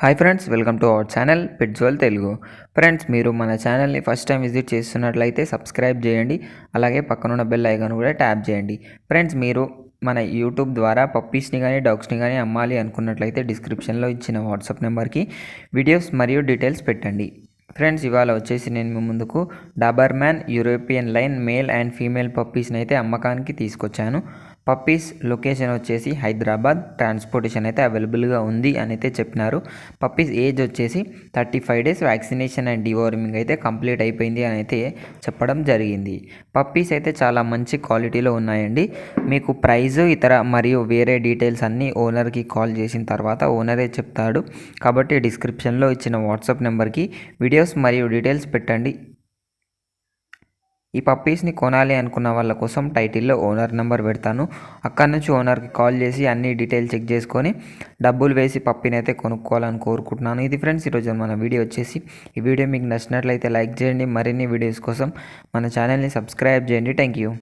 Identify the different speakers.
Speaker 1: Hi friends, welcome to our channel పిట్జువల్ Telugu. Friends, మీరు మన ఛానల్ని ఫస్ట్ టైం విజిట్ చేస్తున్నట్లయితే సబ్స్క్రైబ్ చేయండి. అలాగే పక్కనున్న బెల్ ఐకాన్ కూడా ట్యాప్ చేయండి. ఫ్రెండ్స్, మీరు మన యూట్యూబ్ ద్వారా పప్పీస్ని కానీ డాగ్స్ని కానీ అమ్మాలి అనుకున్నట్లయితే డిస్క్రిప్షన్లో ఇచ్చిన వాట్సాప్ నెంబర్కి వీడియోస్ మరియు డీటెయిల్స్ పెట్టండి. ఫ్రెండ్స్, ఇవాళ వచ్చేసి నేను మీ ముందుకు doberman European line male and female పప్పీస్ని అయితే అమ్మకానికి తీసుకొచ్చాను. పప్పీస్ లొకేషన్ వచ్చేసి హైదరాబాద్. ట్రాన్స్పోర్టేషన్ అయితే అవైలబుల్గా ఉంది అని అయితే చెప్పినారు. పప్పీస్ ఏజ్ వచ్చేసి 35 డేస్. వ్యాక్సినేషన్ అండ్ డివార్మింగ్ అయితే కంప్లీట్ అయిపోయింది అని అయితే చెప్పడం జరిగింది. పప్పీస్ అయితే చాలా మంచి క్వాలిటీలో ఉన్నాయండి. మీకు ప్రైజ్ ఇతర మరియు వేరే డీటెయిల్స్ అన్నీ ఓనర్కి కాల్ చేసిన తర్వాత ఓనరే చెప్తాడు. కాబట్టి డిస్క్రిప్షన్లో ఇచ్చిన వాట్సాప్ నెంబర్కి వీడియోస్ మరియు డీటెయిల్స్ పెట్టండి. ఈ పప్పీస్ని కొనాలి అనుకున్న వాళ్ళ కోసం టైటిల్లో ఓనర్ నెంబర్ పెడతాను. అక్కడ నుంచి ఓనర్కి కాల్ చేసి అన్ని డీటెయిల్స్ చెక్ చేసుకొని డబ్బులు వేసి పప్పీని అయితే కొనుక్కోవాలని కోరుకుంటున్నాను. ఇది ఫ్రెండ్స్ ఈరోజు మన వీడియో వచ్చేసి. ఈ వీడియో మీకు నచ్చినట్లయితే లైక్ చేయండి. మరిన్ని వీడియోస్ కోసం మన ఛానల్ని సబ్స్క్రైబ్ చేయండి. Thank you.